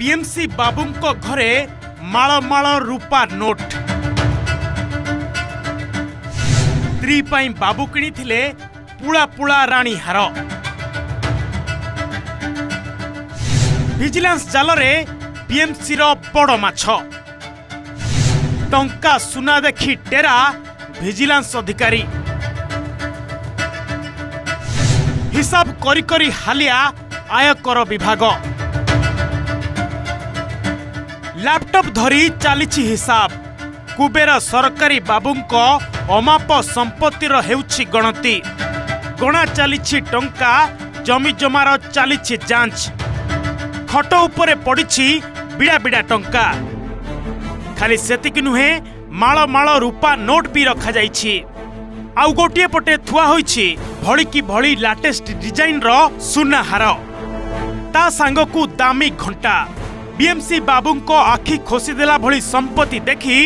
BMC बाबूंको घरे माल माल रूपा note स्त्री पाई बाबू किणिथिले पुला पुला राणी हार। विजिलेंस जालरे बीएमसी रो बड़ माछ टंका सुना देखी टेरा विजिलेंस अधिकारी हिसाब करी करी हालिया आयकर विभाग लैपटॉप धरी चलीछि हिसाब कुबेर सरकारी बाबूंको अमाप संपत्तिर हेउछि गणति गणा चलीछि टंका जमी जमार चलीछि जांच खट उपरे पड़िछि बिड़ा बिड़ा टंका खाली सेतिक नुहे माल माल रूपा नोट भी रखा जाइछि आउ गोटिए पटे थुआ होइछि भଳି की भଳି लेटेस्ट डिजाइन रो सुना हार ता सांगकु दामी घंटा बीएमसी बाबूंको आखि खोसी देला भଳି संपत्ति देखि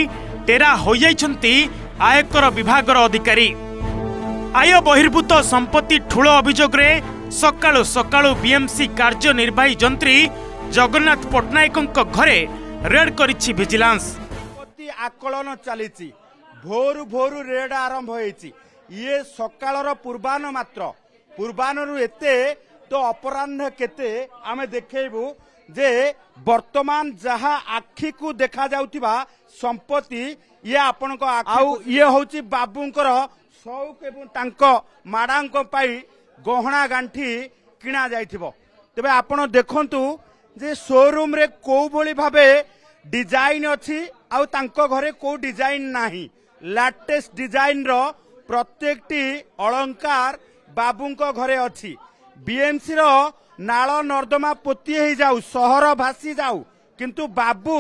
टेरा हो जाइछंती आयकर विभागर अधिकारी आय बहिर्भूत संपत्ति ठूल अभियोग रे सकाळु सकाळु बीएमसी कार्यनिर्वाही जंत्री जगन्नाथ पट्टनायक घरे रेड करिछि विजिलेंस आकलन चली भोरु भोरु रेड आरंभ होइछि ये सकाळर पूर्वान मात्र पूर्वानरु एते तो अपराह्न केते आमे देखेबू जे वर्तमान जहा आखि को देखा जाउथिबा संपत्ति ये आपन को आउ ये होची बाबूंकर शौक एवं तांको माडांको पाई गहना गांठी किना जाइथिबो तबे आपण देखंतु जे शोरूम रे को भली भाबे डिजाइन अछि आउ तांको घरे को डिजाइन नाही लेटेस्ट डिजाइन रो प्रत्येकटी अलंकार बाबूंको घरे अछि बीएमसी रो नाल नर्दमा पोती ही जाऊ सहर भासी जाऊ किंतु बाबू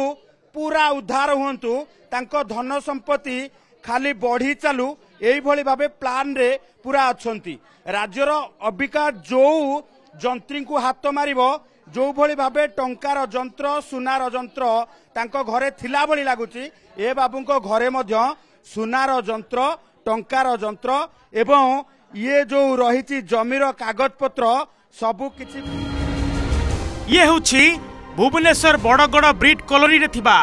पूरा उद्धार हुंतु तांको धन संपत्ति खाली बढ़ी चालू एई भली भाबे प्लान रे पूरा अछंती राज्यर अबिका जो जंत्री को हाथ मारिबो जो भली भाबे टंकार जंत्र सुनार जंत्र तांको घरे थिला भली लागुची ए बाबूंको घरे मध्य सुनार जंत्र टंकार जंत्र एवं ये जो रहिची जमीर कागज पत्र सबु किछि ये होछि भुवनेश्वर बड़गड़ ब्रिड कॉलोनी रे थिबा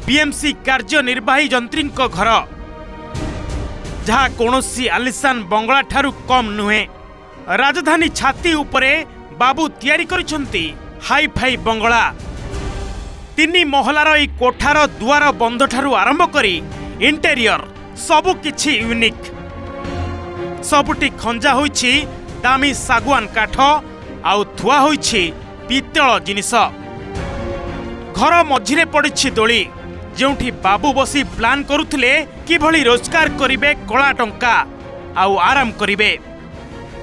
बीएमसी कार्यनिर्वाही जंत्रींको घर जहा कोनोसी आलिशान बंगला ठारू कम नुहे राजधानी छाती उपरे बाबू तैयारी करिसंती हाई फाई बंगला तीन महलार ई कोठार दुआर बंध ठारू आरंभ करी इंटेरियर सबु किछि यूनिक सबुटी खंजा होइछि दामी सागवान काठ आउ थुआ होइछि पित्तल जिनिस घर मझिरे पड़िछि दोली जेउठी बाबू बसी प्लान करुथिले किभଳି रोजगार करिवे कला टंका आउ आराम करिवे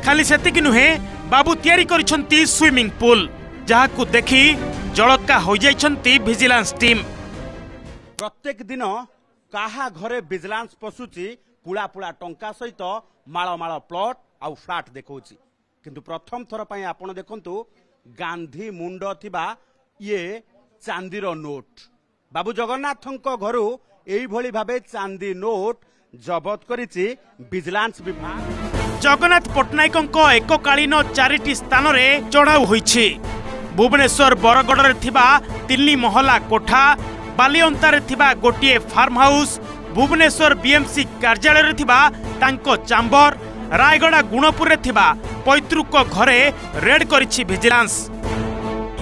खाली सेतिक नुहे बाबू तैयारी करिसंती स्विमिंग पूल जहाकू देखि जळका हो जाइछंती विजिलेंस टीम प्रत्येक दिन काहा घरे विजिलेंस पसुची पुला पुला टंका सहित माळ माळ प्लॉट आउ फ्लैट देखौची किंतु प्रथम थर पई आपण देखंतु गांधी मुंड थिबा ये चांदीर नोट बाबू जगन्नाथंको घरु एई भली भाबे चांदी नोट जबत करिछि विजिलेंस विभाग जगन्नाथ पट्टनायकंको एककालीन चारिटी स्थान रे चढ़ाऊ होइछि भुवनेश्वर बरगड़ रे थिबा 3 महला कोठा बालियंता रे थिबा गोटिए फार्म हाउस भुवनेश्वर बीएमसी कार्यालय रे थिबा तांको चांबर रायगड़ा गुणपुर रे थिबा पैतृक घरे रेड करिछि विजिलेंस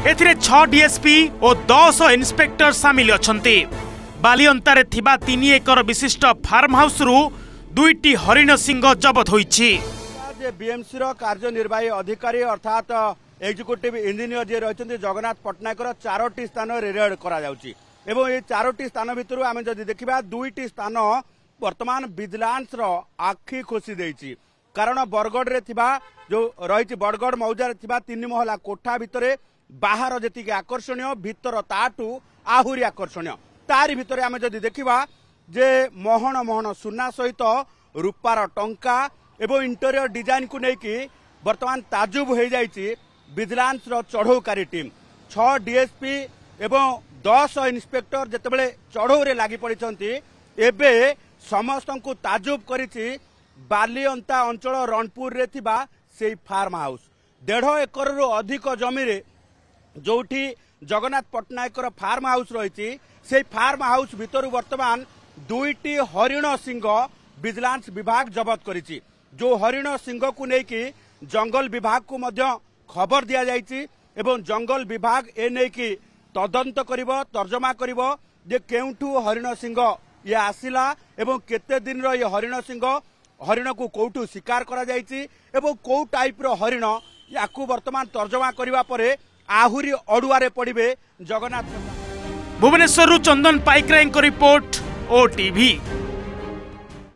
एथिरे 6 डीएसपी और 10 इंस्पेक्टर शामिल अछंती बालियंता रे थिबा 3 एकर विशिष्ट फार्म हाउस रु 2टी हरिण सिंह जबत होइछि जे बीएमसी रो कार्यनिर्वाही अधिकारी अर्थात एग्जीक्यूटिव इंजीनियर जे रहचंती जगन्नाथ पट्टनायकर 4टी स्थान रे रेड करा जाउछि एवं ये 4टी स्थान भितरु आमे जदि देखिबा 2टी स्थान वर्तमान विजिलेंस रो आखि खोसी देइछि कारण बरगड़ रे थिबा जो रहिछि बरगड़ मौजा रे थिबा 3 महला कोठा भितरे बाहर जेतिके आकर्षणीय भीतर ताटू आहुरी आकर्षणीय तारी भितरे आमे जदि देखिबा जे मोहन मोहन सुना सहित रूपार टंका एवं इंटीरियर डिजाइन को लेकिन वर्तमान ताजुब हो जाइछि विजिलेंस रो चढ़ौकारी टीम 6 डीएसपी एवं 10 इंस्पेक्टर जेतेबेले चढ़ौ रे लागि पड़िछंती एबे समस्त को ताजुब करिछि बालियंता अंचल रणपुर रे थिबा सेई फार्म हाउस 1.5 एकर अधिक जमी रे जोठी जगन्नाथ पट्टनायक फार्म हाउस रही से फार्म हाउस भितर वर्तमान 2टी हरिण सिंह विजिलेंस विभाग जबत करिछि। जो हरिण सिंह को लेकिन जंगल विभाग को मध्य खबर दि जाइछि एवं जंगल विभाग ए नेकी तदंत करिवो तर्जमा करिवो जे केउठू हरिण सिंह ये आसिला एवं केते दिन ये हरिण सिंह हरिण को कोठू शिकार करा जाइछि एवं को टाइप रो हरिण याकू वर्तमान तर्जमा करिवा परे आहुरी अडुआरे पड़िबे जगन्नाथ। भुवनेश्वर चंदन पाइकराय रिपोर्ट ओटीवी।